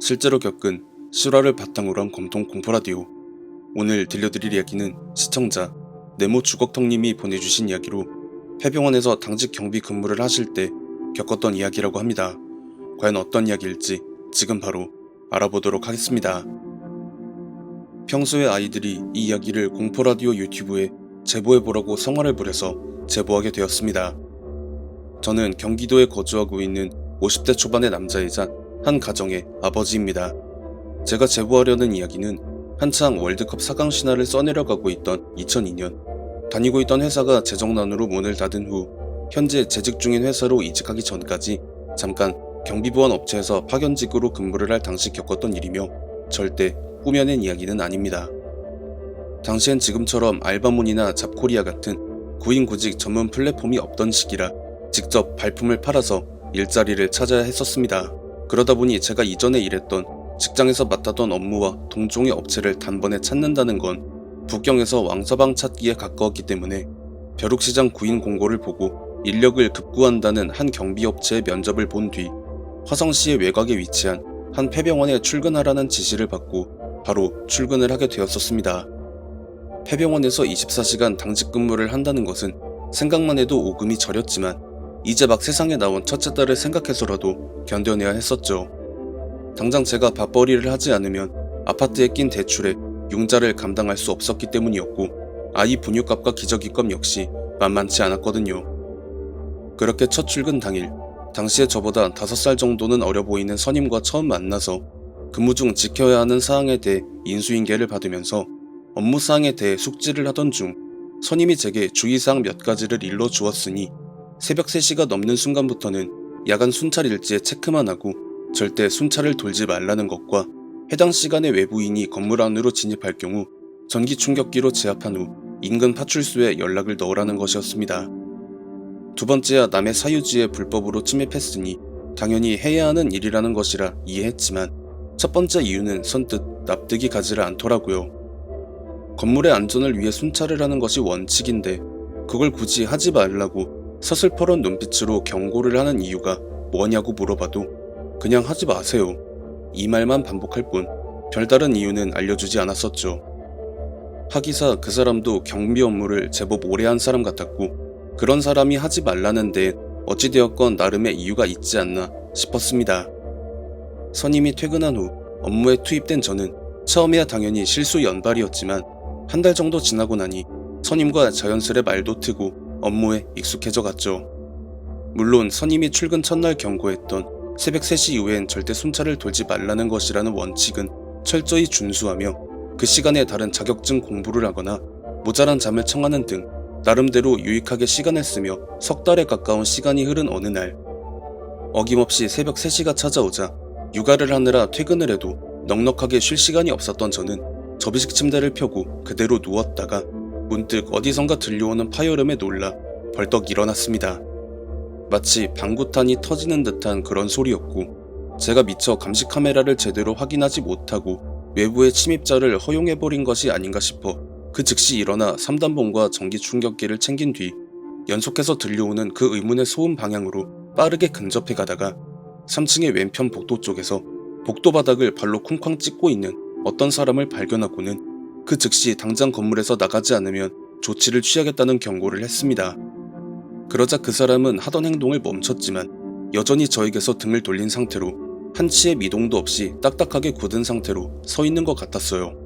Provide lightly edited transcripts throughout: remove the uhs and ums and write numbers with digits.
실제로 겪은 실화를 바탕으로 한 검통 공포라디오. 오늘 들려드릴 이야기는 시청자 네모 주걱턱님이 보내주신 이야기로 폐병원에서 당직 경비 근무를 하실 때 겪었던 이야기라고 합니다. 과연 어떤 이야기일지 지금 바로 알아보도록 하겠습니다. 평소에 아이들이 이 이야기를 공포라디오 유튜브에 제보해보라고 성화를 부려서 제보하게 되었습니다. 저는 경기도에 거주하고 있는 50대 초반의 남자이자 한 가정의 아버지입니다. 제가 제보하려는 이야기는 한창 월드컵 4강 신화를 써내려가고 있던 2002년 다니고 있던 회사가 재정난으로 문을 닫은 후 현재 재직 중인 회사로 이직하기 전까지 잠깐 경비보안 업체에서 파견직으로 근무를 할 당시 겪었던 일이며 절대 꾸며낸 이야기는 아닙니다. 당시엔 지금처럼 알바몬이나 잡코리아 같은 구인구직 전문 플랫폼이 없던 시기라 직접 발품을 팔아서 일자리를 찾아야 했었습니다. 그러다 보니 제가 이전에 일했던 직장에서 맡았던 업무와 동종의 업체를 단번에 찾는다는 건 북경에서 왕서방 찾기에 가까웠기 때문에 벼룩시장 구인 공고를 보고 인력을 급구한다는 한 경비업체의 면접을 본 뒤 화성시의 외곽에 위치한 한 폐병원에 출근하라는 지시를 받고 바로 출근을 하게 되었었습니다. 폐병원에서 24시간 당직 근무를 한다는 것은 생각만 해도 오금이 저렸지만 이제 막 세상에 나온 첫째 딸을 생각해서라도 견뎌내야 했었죠. 당장 제가 밥벌이를 하지 않으면 아파트에 낀 대출에 융자를 감당할 수 없었기 때문이었고 아이 분유값과 기저귀값 역시 만만치 않았거든요. 그렇게 첫 출근 당일 당시에 저보다 5살 정도는 어려 보이는 선임과 처음 만나서 근무 중 지켜야 하는 사항에 대해 인수인계를 받으면서 업무 사항에 대해 숙지를 하던 중 선임이 제게 주의사항 몇 가지를 일러주었으니 새벽 3시가 넘는 순간부터는 야간 순찰 일지에 체크만 하고 절대 순찰을 돌지 말라는 것과 해당 시간에 외부인이 건물 안으로 진입할 경우 전기 충격기로 제압한 후 인근 파출소에 연락을 넣으라는 것이었습니다. 두 번째야 남의 사유지에 불법으로 침입했으니 당연히 해야 하는 일이라는 것이라 이해했지만 첫 번째 이유는 선뜻 납득이 가지를 않더라고요. 건물의 안전을 위해 순찰을 하는 것이 원칙인데 그걸 굳이 하지 말라고 서슬퍼런 눈빛으로 경고를 하는 이유가 뭐냐고 물어봐도 그냥 하지 마세요. 이 말만 반복할 뿐 별다른 이유는 알려주지 않았었죠. 하기사 그 사람도 경비 업무를 제법 오래 한 사람 같았고 그런 사람이 하지 말라는데 어찌되었건 나름의 이유가 있지 않나 싶었습니다. 선임이 퇴근한 후 업무에 투입된 저는 처음에야 당연히 실수 연발이었지만 한 달 정도 지나고 나니 선임과 자연스레 말도 트고 업무에 익숙해져 갔죠. 물론 선임이 출근 첫날 경고했던 새벽 3시 이후엔 절대 순찰을 돌지 말라는 것이라는 원칙은 철저히 준수하며 그 시간에 다른 자격증 공부를 하거나 모자란 잠을 청하는 등 나름대로 유익하게 시간을 쓰며 석 달에 가까운 시간이 흐른 어느 날 어김없이 새벽 3시가 찾아오자 육아를 하느라 퇴근을 해도 넉넉하게 쉴 시간이 없었던 저는 접이식 침대를 펴고 그대로 누웠다가 문득 어디선가 들려오는 파열음에 놀라 벌떡 일어났습니다. 마치 방구탄이 터지는 듯한 그런 소리였고 제가 미처 감시 카메라를 제대로 확인하지 못하고 외부의 침입자를 허용해버린 것이 아닌가 싶어 그 즉시 일어나 3단봉과 전기 충격기를 챙긴 뒤 연속해서 들려오는 그 의문의 소음 방향으로 빠르게 근접해 가다가 3층의 왼편 복도 쪽에서 복도 바닥을 발로 쿵쾅 찍고 있는 어떤 사람을 발견하고는 그 즉시 당장 건물에서 나가지 않으면 조치를 취하겠다는 경고를 했습니다. 그러자 그 사람은 하던 행동을 멈췄지만 여전히 저에게서 등을 돌린 상태로 한치의 미동도 없이 딱딱하게 굳은 상태로 서 있는 것 같았어요.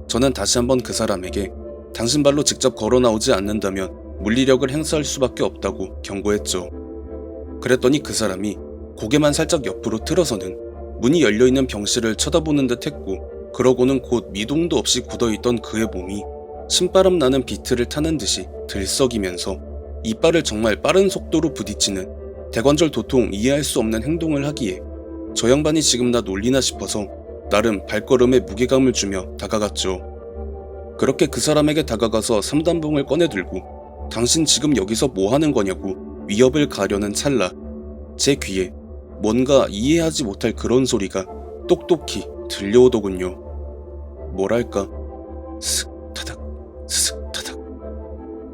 저는 다시 한번 그 사람에게 당신 발로 직접 걸어 나오지 않는다면 물리력을 행사할 수밖에 없다고 경고했죠. 그랬더니 그 사람이 고개만 살짝 옆으로 틀어서는 문이 열려있는 병실을 쳐다보는 듯 했고 그러고는 곧 미동도 없이 굳어있던 그의 몸이 신바람 나는 비트를 타는 듯이 들썩이면서 이빨을 정말 빠른 속도로 부딪히는 대관절 도통 이해할 수 없는 행동을 하기에 저 양반이 지금 나 놀리나 싶어서 나름 발걸음에 무게감을 주며 다가갔죠. 그렇게 그 사람에게 다가가서 3단봉을 꺼내들고 당신 지금 여기서 뭐 하는 거냐고 위협을 가려는 찰나 제 귀에 뭔가 이해하지 못할 그런 소리가 똑똑히 들려오더군요. 뭐랄까 스슥 타닥 스슥 타닥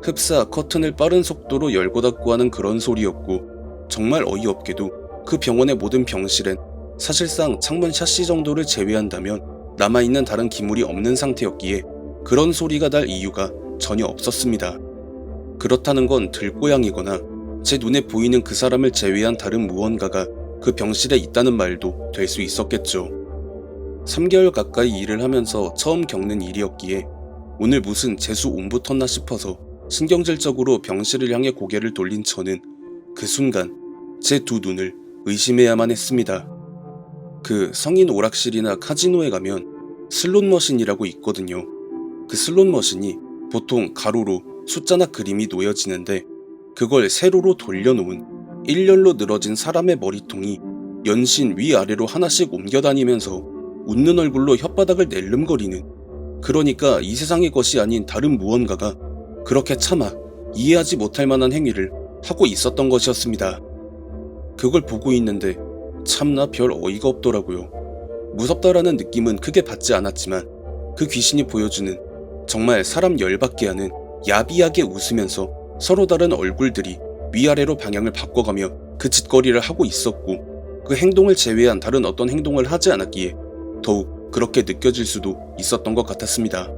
흡사 커튼을 빠른 속도로 열고 닫고 하는 그런 소리였고 정말 어이없게도 그 병원의 모든 병실엔 사실상 창문 샤시 정도를 제외한다면 남아있는 다른 기물이 없는 상태였기에 그런 소리가 날 이유가 전혀 없었습니다. 그렇다는 건 들고양이거나 제 눈에 보이는 그 사람을 제외한 다른 무언가가 그 병실에 있다는 말도 될 수 있었겠죠. 3개월 가까이 일을 하면서 처음 겪는 일이었기에 오늘 무슨 재수 옴부 텄나 싶어서 신경질적으로 병실을 향해 고개를 돌린 저는 그 순간 제 두 눈을 의심해야만 했습니다. 그 성인 오락실이나 카지노에 가면 슬롯머신이라고 있거든요. 그 슬롯머신이 보통 가로로 숫자나 그림이 놓여지는데 그걸 세로로 돌려놓은 일렬로 늘어진 사람의 머리통이 연신 위아래로 하나씩 옮겨다니면서 웃는 얼굴로 혓바닥을 낼름거리는, 그러니까 이 세상의 것이 아닌 다른 무언가가 그렇게 차마 이해하지 못할 만한 행위를 하고 있었던 것이었습니다. 그걸 보고 있는데 참나 별 어이가 없더라고요. 무섭다라는 느낌은 크게 받지 않았지만 그 귀신이 보여주는 정말 사람 열받게 하는 야비하게 웃으면서 서로 다른 얼굴들이 위아래로 방향을 바꿔가며 그 짓거리를 하고 있었고, 그 행동을 제외한 다른 어떤 행동을 하지 않았기에 더욱 그렇게 느껴질 수도 있었던 것 같았습니다.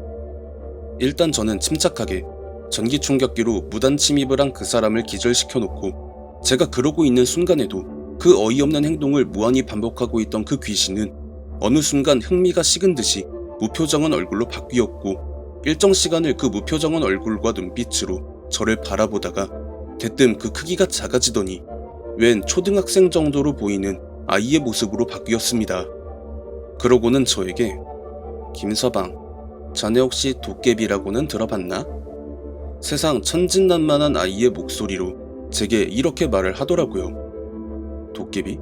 일단 저는 침착하게 전기 충격기로 무단 침입을 한 그 사람을 기절시켜놓고 제가 그러고 있는 순간에도 그 어이없는 행동을 무한히 반복하고 있던 그 귀신은 어느 순간 흥미가 식은 듯이 무표정한 얼굴로 바뀌었고, 일정 시간을 그 무표정한 얼굴과 눈빛으로 저를 바라보다가 대뜸 그 크기가 작아지더니 웬 초등학생 정도로 보이는 아이의 모습으로 바뀌었습니다. 그러고는 저에게 김서방, 자네 혹시 도깨비라고는 들어봤나? 세상 천진난만한 아이의 목소리로 제게 이렇게 말을 하더라고요. 도깨비?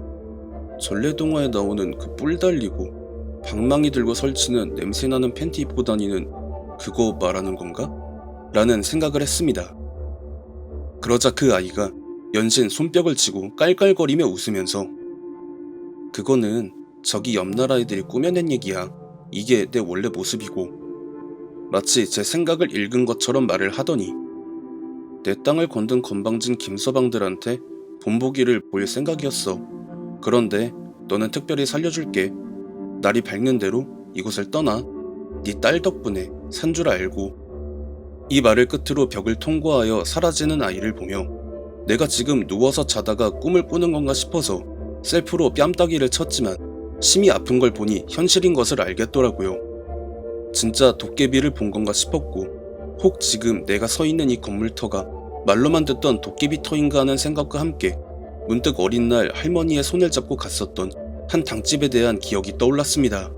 전래동화에 나오는 그 뿔 달리고 방망이 들고 설치는 냄새나는 팬티 입고 다니는 그거 말하는 건가? 라는 생각을 했습니다. 그러자 그 아이가 연신 손뼉을 치고 깔깔거리며 웃으면서 그거는 저기 옆나라 애들이 꾸며낸 얘기야. 이게 내 원래 모습이고, 마치 제 생각을 읽은 것처럼 말을 하더니 내 땅을 건든 건방진 김서방들한테 본보기를 보일 생각이었어. 그런데 너는 특별히 살려줄게. 날이 밝는 대로 이곳을 떠나. 네 딸 덕분에 산 줄 알고. 이 말을 끝으로 벽을 통과하여 사라지는 아이를 보며 내가 지금 누워서 자다가 꿈을 꾸는 건가 싶어서 셀프로 뺨따기를 쳤지만 심이 아픈 걸 보니 현실인 것을 알겠더라고요. 진짜 도깨비를 본 건가 싶었고, 혹 지금 내가 서 있는 이 건물터가 말로만 듣던 도깨비터인가 하는 생각과 함께 문득 어린 날 할머니의 손을 잡고 갔었던 한 당집에 대한 기억이 떠올랐습니다.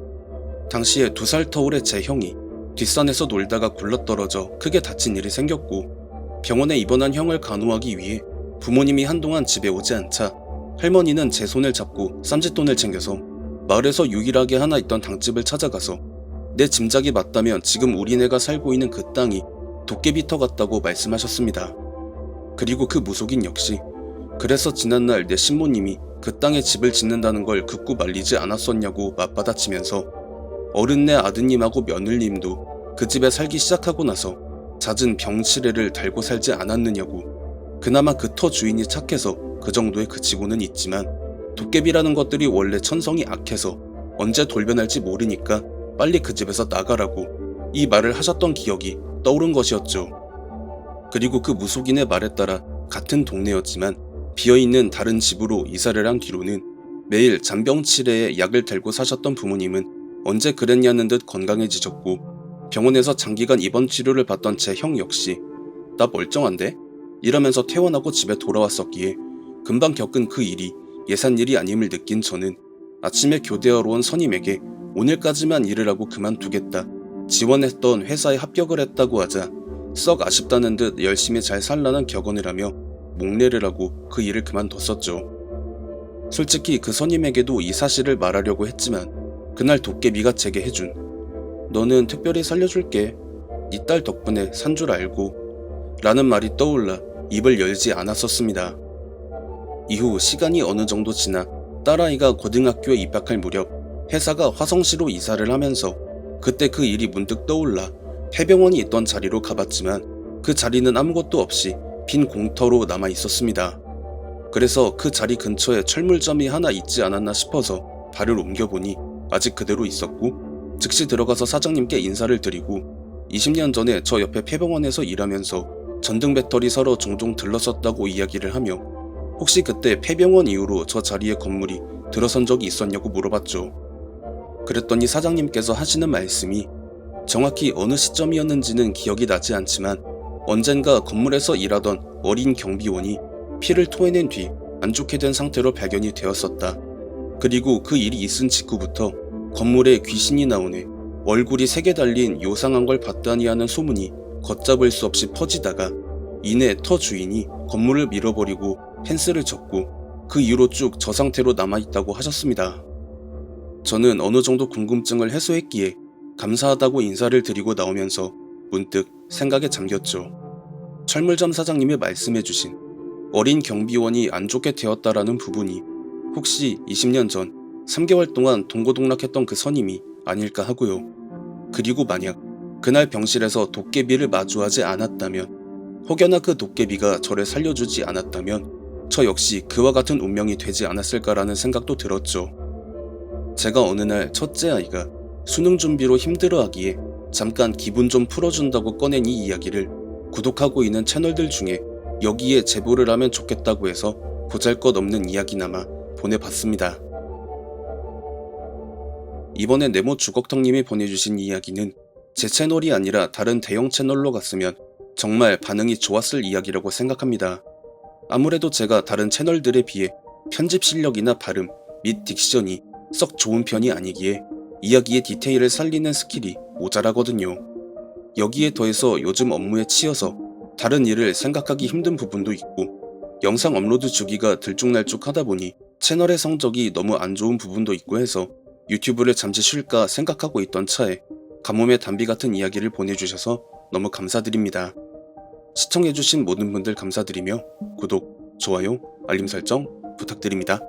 당시에 2살 터울의 제 형이 뒷산에서 놀다가 굴러떨어져 크게 다친 일이 생겼고, 병원에 입원한 형을 간호하기 위해 부모님이 한동안 집에 오지 않자 할머니는 제 손을 잡고 쌈짓돈을 챙겨서 마을에서 유일하게 하나 있던 당집을 찾아가서 내 짐작이 맞다면 지금 우리네가 살고 있는 그 땅이 도깨비터 같다고 말씀하셨습니다. 그리고 그 무속인 역시 그래서 지난날 내 신모님이 그 땅에 집을 짓는다는 걸 듣고 말리지 않았었냐고 맞받아치면서 어른네 아드님하고 며느님도 그 집에 살기 시작하고 나서 잦은 병치레를 달고 살지 않았느냐고. 그나마 그 터 주인이 착해서 그 정도에 그치고는 있지만 도깨비라는 것들이 원래 천성이 악해서 언제 돌변할지 모르니까 빨리 그 집에서 나가라고 이 말을 하셨던 기억이 떠오른 것이었죠. 그리고 그 무속인의 말에 따라 같은 동네였지만 비어있는 다른 집으로 이사를 한 뒤로는 매일 잔병치레에 약을 달고 사셨던 부모님은 언제 그랬냐는 듯 건강해지셨고, 병원에서 장기간 입원 치료를 받던 제 형 역시 나 멀쩡한데? 이러면서 퇴원하고 집에 돌아왔었기에 금방 겪은 그 일이 예산일이 아님을 느낀 저는 아침에 교대하러 온 선임에게 오늘까지만 일을 하고 그만두겠다, 지원했던 회사에 합격을 했다고 하자 썩 아쉽다는 듯 열심히 잘 살라는 격언을 하며 목례를 하고 그 일을 그만뒀었죠. 솔직히 그 선임에게도 이 사실을 말하려고 했지만 그날 도깨비가 제게 해준 너는 특별히 살려줄게, 네 딸 덕분에 산 줄 알고 라는 말이 떠올라 입을 열지 않았었습니다. 이후 시간이 어느 정도 지나 딸아이가 고등학교에 입학할 무렵 회사가 화성시로 이사를 하면서 그때 그 일이 문득 떠올라 폐병원이 있던 자리로 가봤지만 그 자리는 아무것도 없이 빈 공터로 남아 있었습니다. 그래서 그 자리 근처에 철물점이 하나 있지 않았나 싶어서 발을 옮겨보니 아직 그대로 있었고 즉시 들어가서 사장님께 인사를 드리고 20년 전에 저 옆에 폐병원에서 일하면서 전등 배터리 사러 종종 들렀었다고 이야기를 하며 혹시 그때 폐병원 이후로 저 자리에 건물이 들어선 적이 있었냐고 물어봤죠. 그랬더니 사장님께서 하시는 말씀이 정확히 어느 시점이었는지는 기억이 나지 않지만 언젠가 건물에서 일하던 어린 경비원이 피를 토해낸 뒤 안 좋게 된 상태로 발견이 되었었다. 그리고 그 일이 있은 직후부터 건물에 귀신이 나오네, 얼굴이 3개 달린 요상한 걸 봤다니 하는 소문이 걷잡을 수 없이 퍼지다가 이내 터 주인이 건물을 밀어버리고 펜스를 쳤고 그 이후로 쭉 저 상태로 남아있다고 하셨습니다. 저는 어느 정도 궁금증을 해소했기에 감사하다고 인사를 드리고 나오면서 문득 생각에 잠겼죠. 철물점 사장님이 말씀해주신 어린 경비원이 안 좋게 되었다라는 부분이 혹시 20년 전 3개월 동안 동고동락했던 그 선임이 아닐까 하고요. 그리고 만약 그날 병실에서 도깨비를 마주하지 않았다면, 혹여나 그 도깨비가 저를 살려주지 않았다면 저 역시 그와 같은 운명이 되지 않았을까라는 생각도 들었죠. 제가 어느 날 첫째 아이가 수능 준비로 힘들어하기에 잠깐 기분 좀 풀어준다고 꺼낸 이 이야기를 구독하고 있는 채널들 중에 여기에 제보를 하면 좋겠다고 해서 보잘것없는 이야기나마 보내봤습니다. 이번에 네모 주걱턱님이 보내주신 이야기는 제 채널이 아니라 다른 대형 채널로 갔으면 정말 반응이 좋았을 이야기라고 생각합니다. 아무래도 제가 다른 채널들에 비해 편집 실력이나 발음 및 딕션이 썩 좋은 편이 아니기에 이야기의 디테일을 살리는 스킬이 모자라거든요. 여기에 더해서 요즘 업무에 치여서 다른 일을 생각하기 힘든 부분도 있고 영상 업로드 주기가 들쭉날쭉 하다 보니 채널의 성적이 너무 안 좋은 부분도 있고 해서 유튜브를 잠시 쉴까 생각하고 있던 차에 가뭄의 단비 같은 이야기를 보내주셔서 너무 감사드립니다. 시청해주신 모든 분들 감사드리며 구독, 좋아요, 알림 설정 부탁드립니다.